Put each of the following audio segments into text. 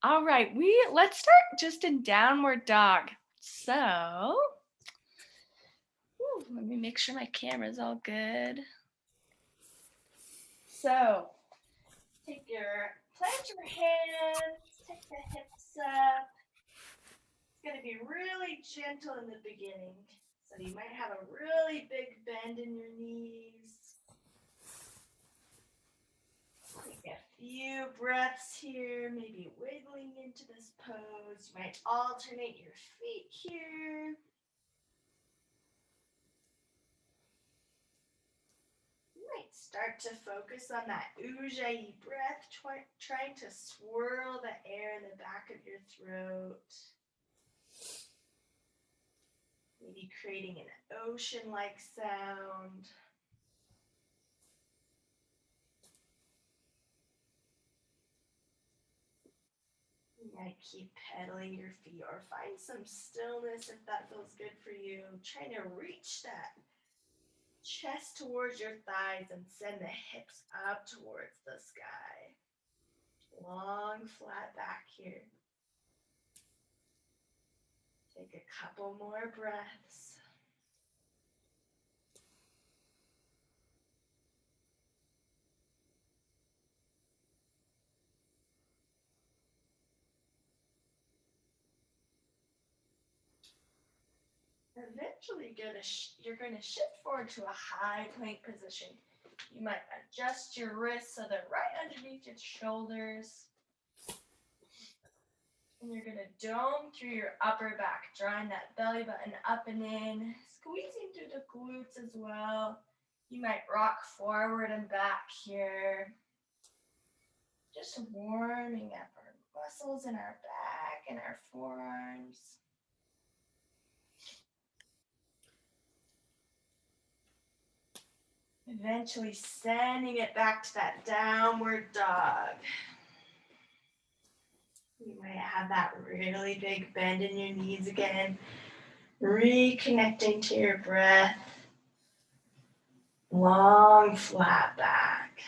All right, let's start just in downward dog. So, let me make sure my camera's all good. So, plant your hands, take the hips up. It's gonna be really gentle in the beginning. So you might have a really big bend in your knees. Take a few breaths here, maybe wiggling into this pose. You might alternate your feet here. You might start to focus on that ujjayi breath, trying to swirl the air in the back of your throat. Maybe creating an ocean-like sound. You might keep pedaling your feet or find some stillness if that feels good for you. Trying to reach that chest towards your thighs and send the hips up towards the sky. Long, flat back here. Take a couple more breaths. Eventually, you're going to shift forward to a high plank position. You might adjust your wrists so they're right underneath your shoulders. And you're going to dome through your upper back, drawing that belly button up and in, squeezing through the glutes as well. You might rock forward and back here. Just warming up our muscles in our back and our forearms. Eventually sending it back to that downward dog. You might have that really big bend in your knees again. Reconnecting to your breath. Long, flat back.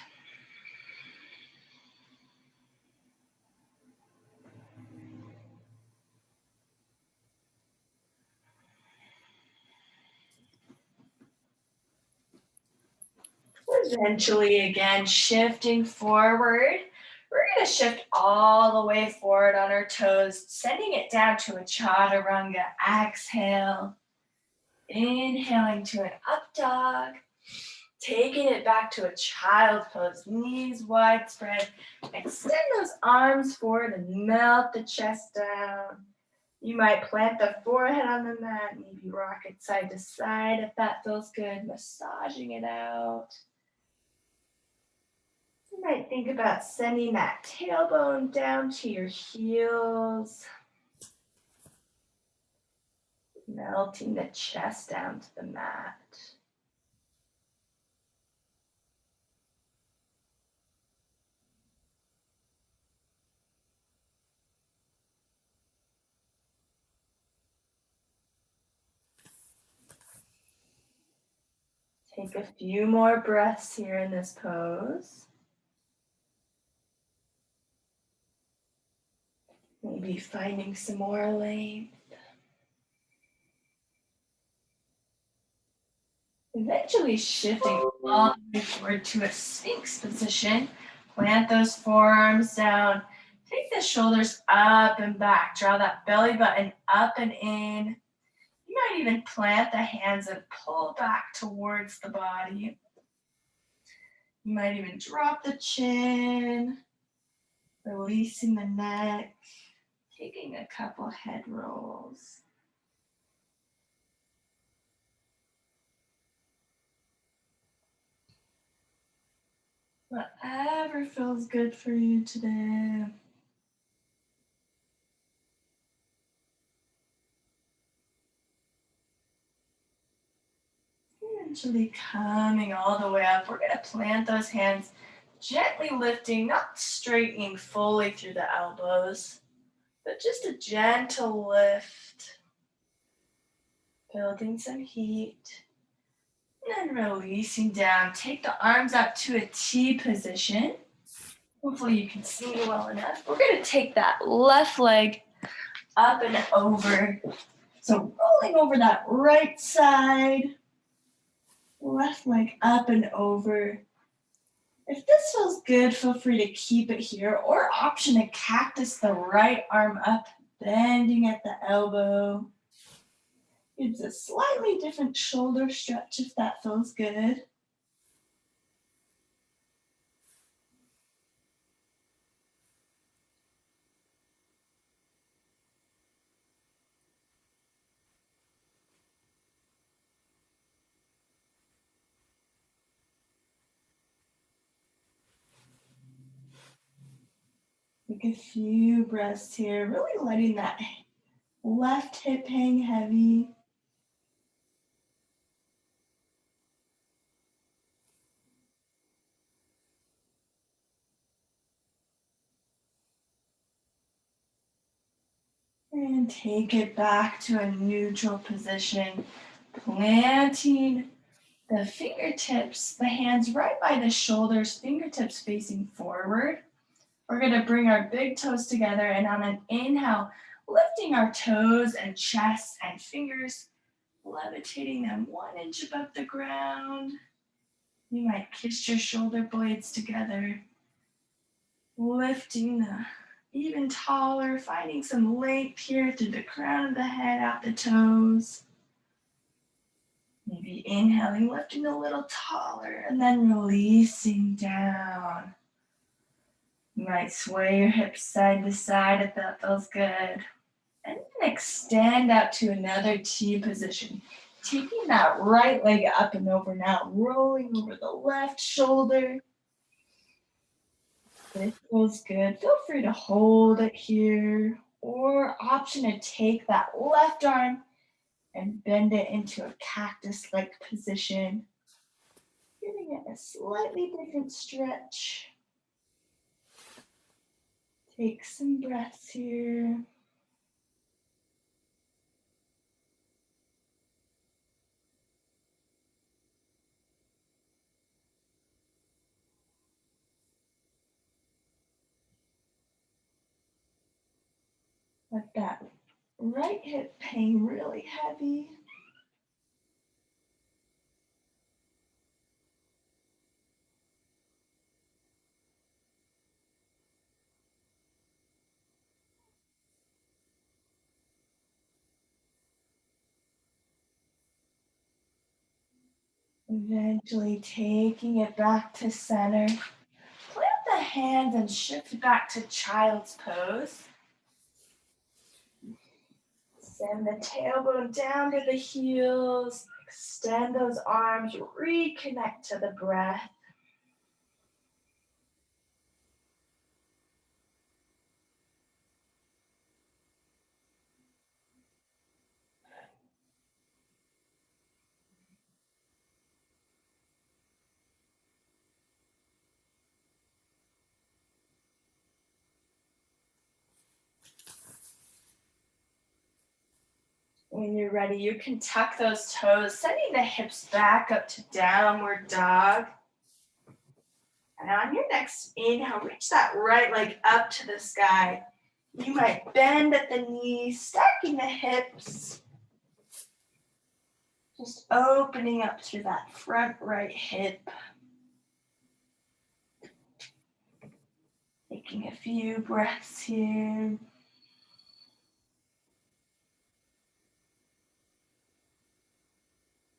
Eventually, again, shifting forward. We're going to shift all the way forward on our toes, sending it down to a chaturanga. Exhale. Inhaling to an up dog. Taking it back to a child pose, knees wide spread. Extend those arms forward and melt the chest down. You might plant the forehead on the mat, maybe rock it side to side if that feels good, massaging it out. You might think about sending that tailbone down to your heels. Melting the chest down to the mat. Take a few more breaths here in this pose. Maybe finding some more length. Eventually shifting all the way forward to a Sphinx position. Plant those forearms down. Take the shoulders up and back. Draw that belly button up and in. You might even plant the hands and pull back towards the body. You might even drop the chin, releasing the neck, taking a couple head rolls. Whatever feels good for you today. Eventually coming all the way up, we're going to plant those hands, gently lifting, not straightening fully through the elbows, but just a gentle lift, building some heat, and then releasing down. Take the arms up to a T position. Hopefully you can see me well enough. We're gonna take that left leg up and over. So rolling over that right side, left leg up and over. If this feels good, feel free to keep it here, or option to cactus the right arm up, bending at the elbow. It's a slightly different shoulder stretch if that feels good. Take a few breaths here, really letting that left hip hang heavy. And take it back to a neutral position, planting the fingertips, the hands right by the shoulders, fingertips facing forward. We're gonna bring our big toes together, and on an inhale, lifting our toes and chest and fingers, levitating them 1 inch above the ground. You might kiss your shoulder blades together, lifting the even taller, finding some length here through the crown of the head, out the toes. Maybe inhaling, lifting a little taller, and then releasing down. You might sway your hips side to side if that feels good. And then extend out to another T position. Taking that right leg up and over now, rolling over the left shoulder. This feels good. Feel free to hold it here, or option to take that left arm and bend it into a cactus-like position, giving it a slightly different stretch. Take some breaths here. Let that right hip hang really heavy. Eventually taking it back to center. Plant the hands and shift back to child's pose. Send the tailbone down to the heels. Extend those arms. Reconnect to the breath. When you're ready, you can tuck those toes, sending the hips back up to downward dog. And on your next inhale, reach that right leg up to the sky. You might bend at the knees, stacking the hips. Just opening up through that front right hip. Taking a few breaths here.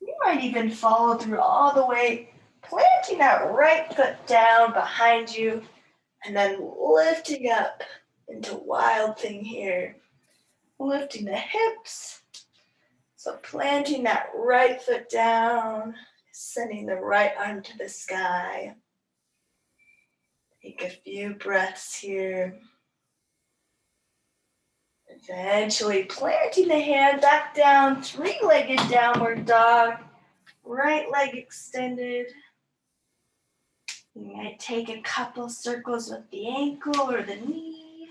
You might even follow through all the way, planting that right foot down behind you, and then lifting up into Wild Thing here. Lifting the hips. So planting that right foot down, sending the right arm to the sky. Take a few breaths here. Eventually planting the hand back down, three-legged downward dog. Right leg extended. You might take a couple circles with the ankle or the knee.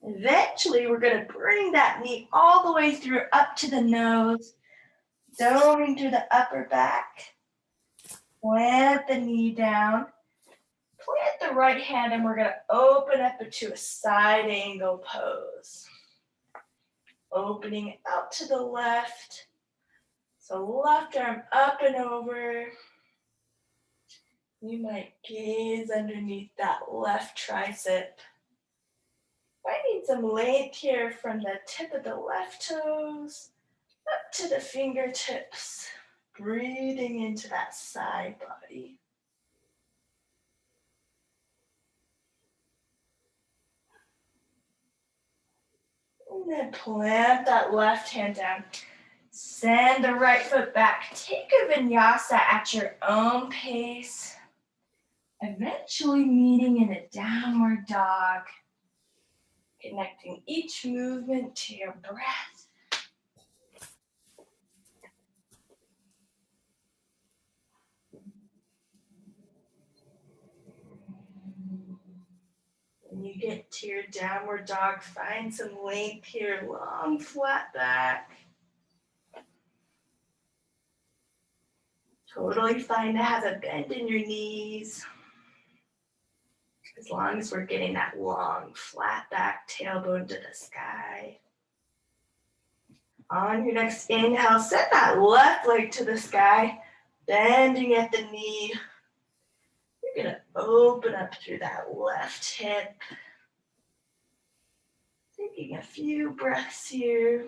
Eventually, we're going to bring that knee all the way through up to the nose, doming through the upper back. Plant the knee down. Plant the right hand and we're gonna open up into a side angle pose. Opening out to the left. So left arm up and over. You might gaze underneath that left tricep. Finding some length here from the tip of the left toes up to the fingertips. Breathing into that side body. And then plant that left hand down. Send the right foot back. Take a vinyasa at your own pace. Eventually meeting in a downward dog. Connecting each movement to your breath. When you get to your downward dog, find some length here, long flat back. Totally fine to have a bend in your knees. As long as we're getting that long flat back, tailbone to the sky. On your next inhale, send that left leg to the sky, bending at the knee. You're gonna open up through that left hip. Taking a few breaths here.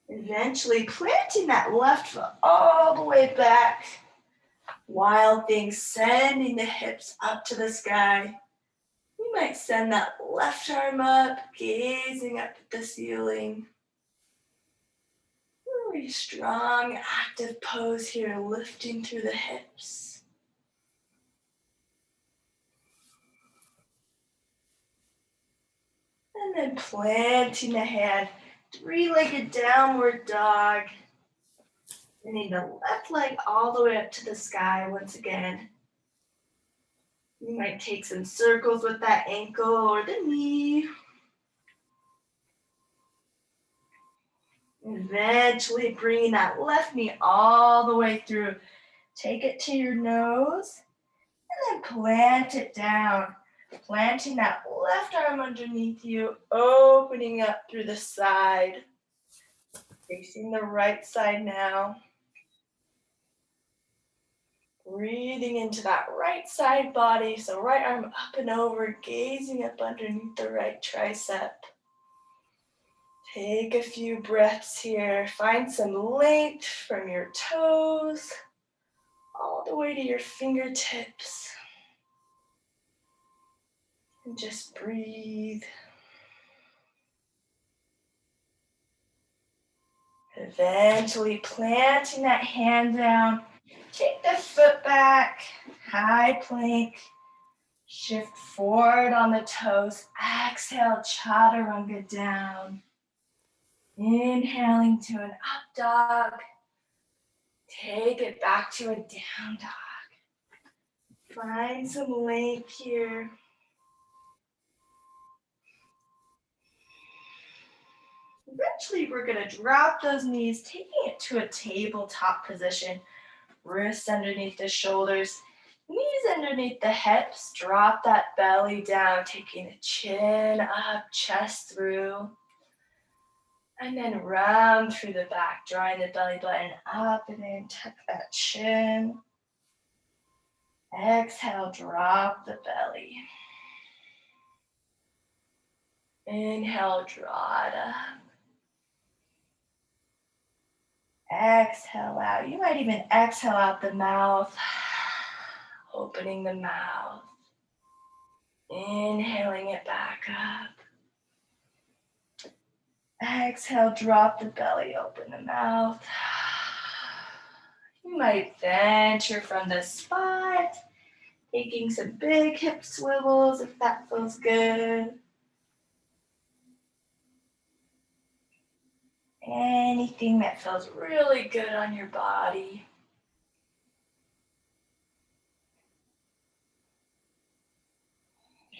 Eventually planting that left foot all the way back. Wild things, sending the hips up to the sky. You might send that left arm up, gazing up at the ceiling. Really strong, active pose here, lifting through the hips. And then planting the hand, three-legged downward dog. Bringing the left leg all the way up to the sky once again. You might take some circles with that ankle or the knee. Eventually bringing that left knee all the way through. Take it to your nose and then plant it down. Planting that left arm underneath you, opening up through the side. Facing the right side now. Breathing into that right side body. So right arm up and over, gazing up underneath the right tricep. Take a few breaths here. Find some length from your toes all the way to your fingertips. And just breathe. Eventually planting that hand down. Take the foot back, high plank. Shift forward on the toes. Exhale, chaturanga down. Inhaling to an up dog. Take it back to a down dog. Find some length here. Eventually, we're going to drop those knees, taking it to a tabletop position. Wrists underneath the shoulders, knees underneath the hips. Drop that belly down, taking the chin up, chest through. And then round through the back, drawing the belly button up and in, tuck that chin. Exhale, drop the belly. Inhale, draw it up. Exhale out. You might even exhale out the mouth, opening the mouth. Inhaling it back up. Exhale, drop the belly, open the mouth. You might venture from this spot, taking some big hip swivels if that feels good. Anything that feels really good on your body.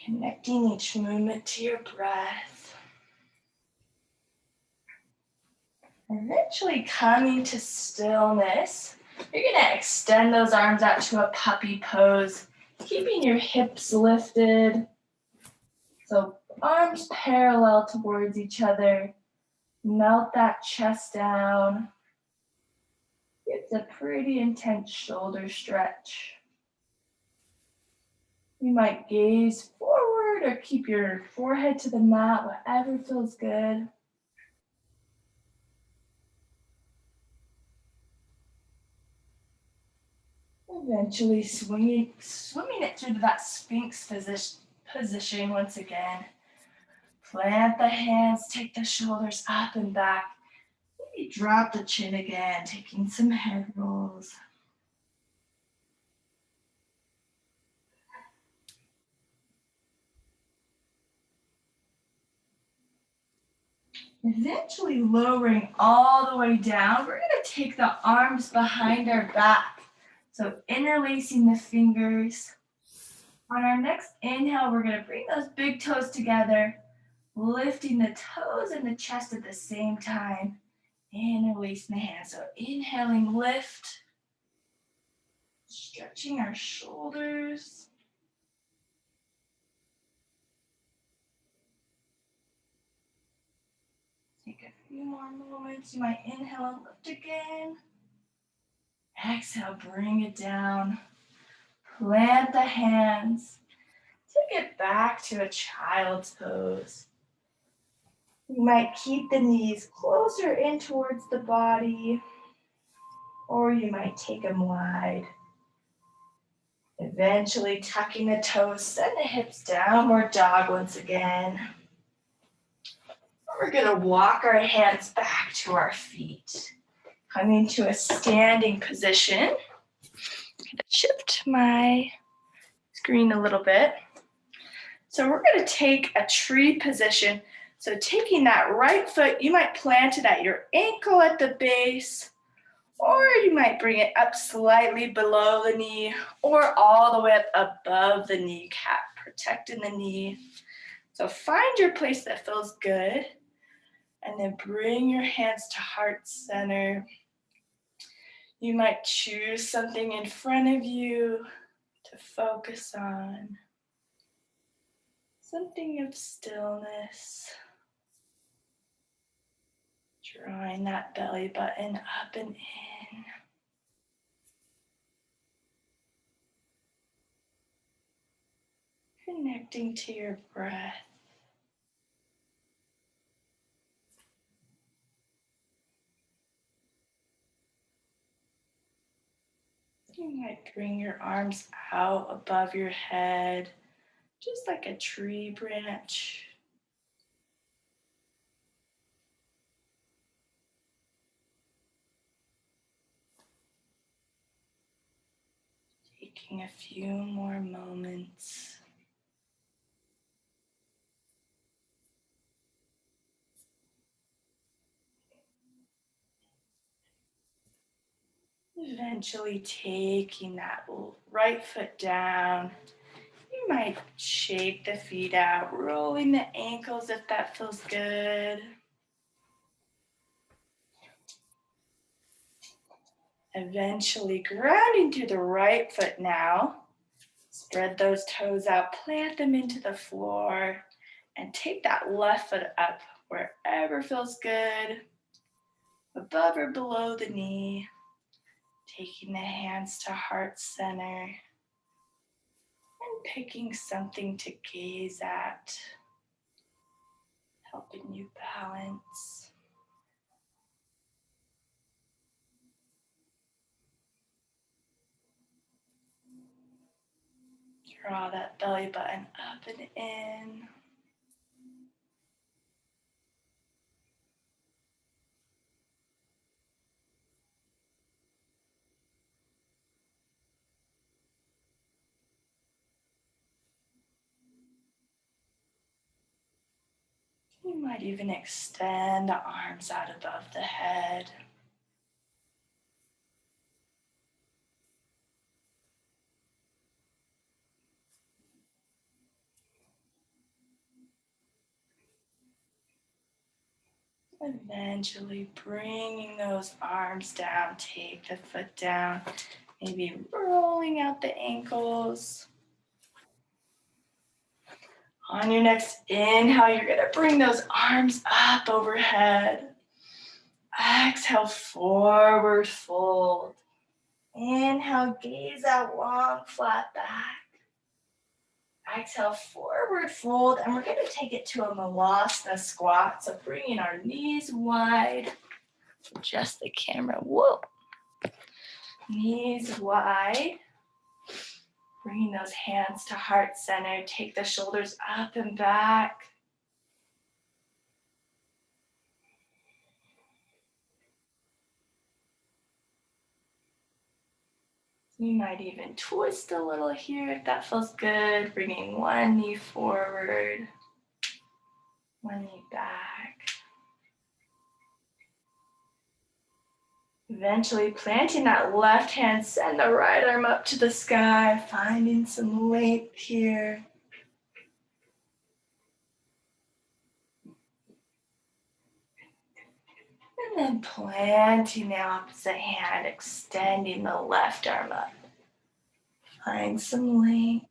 Connecting each movement to your breath. Eventually coming to stillness, you're gonna extend those arms out to a puppy pose, keeping your hips lifted. So arms parallel towards each other. Melt that chest down. It's a pretty intense shoulder stretch. You might gaze forward or keep your forehead to the mat, whatever feels good. Eventually swimming it through that Sphinx position once again. Plant the hands, take the shoulders up and back. Maybe drop the chin again, taking some head rolls. Eventually lowering all the way down, we're gonna take the arms behind our back. So interlacing the fingers. On our next inhale, we're gonna bring those big toes together, lifting the toes and the chest at the same time. Interlacing the hands. So inhaling, lift. Stretching our shoulders. Take a few more moments. You might inhale and lift again. Exhale, bring it down. Plant the hands. Take it back to a child's pose. You might keep the knees closer in towards the body, or you might take them wide. Eventually tucking the toes, send the hips downward dog once again. We're gonna walk our hands back to our feet. Coming to a standing position. I'm gonna shift my screen a little bit. So we're gonna take a tree position. So taking that right foot, you might plant it at your ankle at the base, or you might bring it up slightly below the knee, or all the way up above the kneecap, protecting the knee. So find your place that feels good, and then bring your hands to heart center. You might choose something in front of you to focus on. Something of stillness. Drawing that belly button up and in. Connecting to your breath. You might bring your arms out above your head, just like a tree branch. Taking a few more moments. Eventually taking that right foot down. You might shake the feet out, rolling the ankles if that feels good. Eventually grounding to the right foot now. Spread those toes out, plant them into the floor, and take that left foot up wherever feels good, above or below the knee. Taking the hands to heart center and picking something to gaze at, helping you balance. Draw that belly button up and in. You might even extend the arms out above the head. Eventually bringing those arms down, take the foot down, maybe rolling out the ankles. On your next inhale, you're gonna bring those arms up overhead. Exhale, forward fold. Inhale, gaze out long, flat back. Exhale, forward fold, and we're gonna take it to a Malasana squat. So bringing our knees wide. Adjust the camera, whoa. Knees wide. Bringing those hands to heart center. Take the shoulders up and back. You might even twist a little here if that feels good. Bringing one knee forward, one knee back. Eventually planting that left hand, send the right arm up to the sky, finding some length here. And then planting the opposite hand, extending the left arm up. Find some length.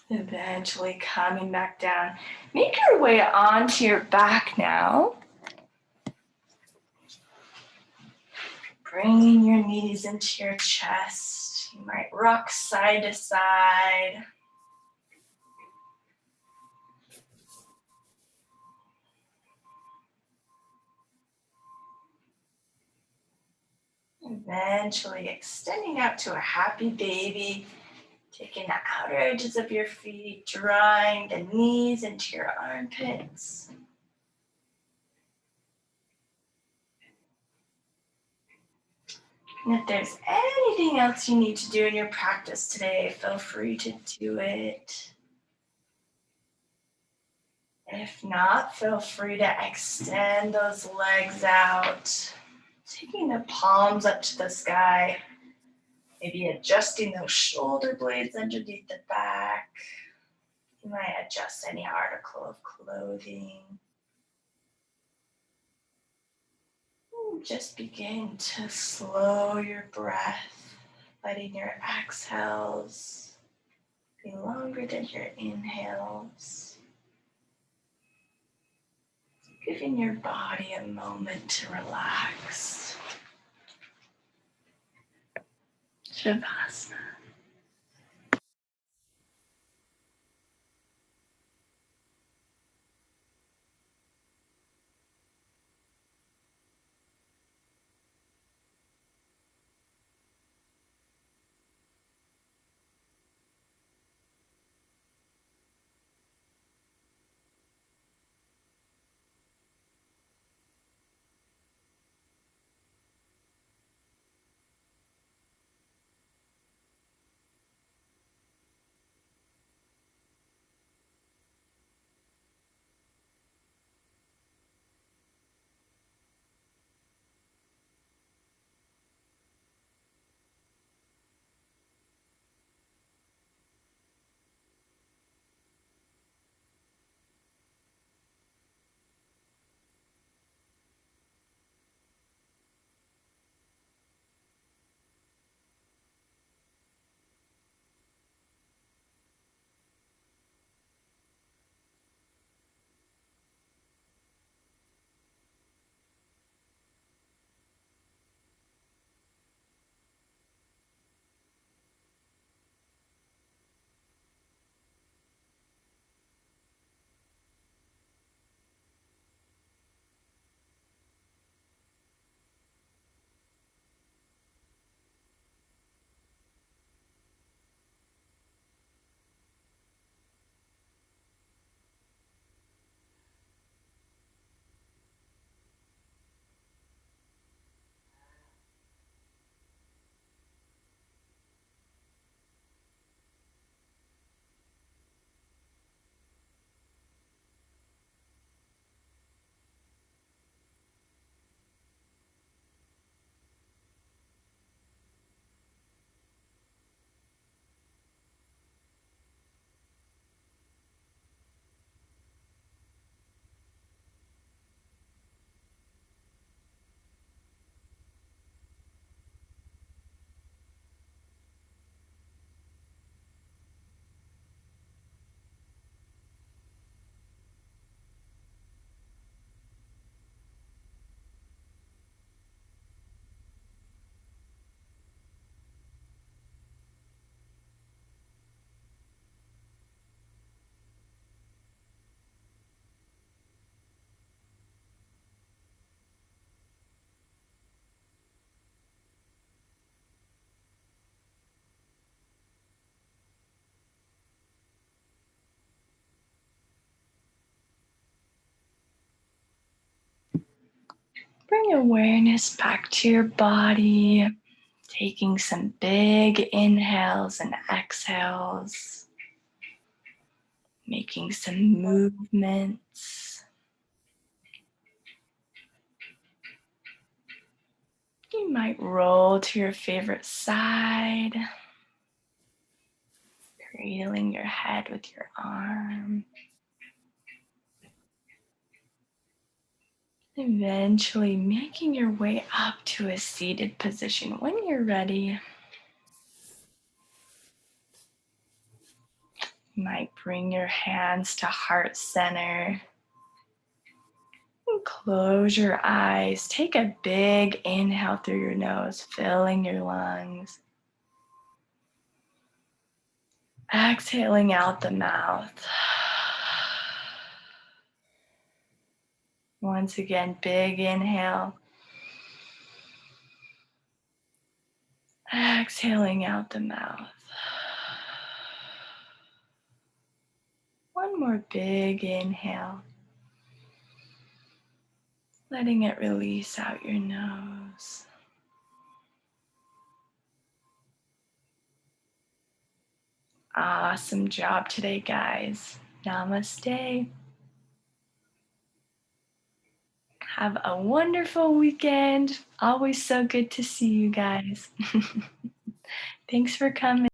Eventually coming back down. Make your way onto your back now. Bringing your knees into your chest. You might rock side to side. Eventually extending out to a happy baby. Taking the outer edges of your feet, drawing the knees into your armpits. And if there's anything else you need to do in your practice today, feel free to do it. If not, feel free to extend those legs out, taking the palms up to the sky, maybe adjusting those shoulder blades underneath the back. You might adjust any article of clothing. Just begin to slow your breath, letting your exhales be longer than your inhales. Giving your body a moment to relax. Shavasana. Bring awareness back to your body, taking some big inhales and exhales, making some movements. You might roll to your favorite side, cradling your head with your arm. Eventually making your way up to a seated position. When you're ready, you might bring your hands to heart center. And close your eyes. Take a big inhale through your nose, filling your lungs. Exhaling out the mouth. Once again, big inhale. Exhaling out the mouth. One more big inhale. Letting it release out your nose. Awesome job today, guys. Namaste. Have a wonderful weekend. Always so good to see you guys. Thanks for coming.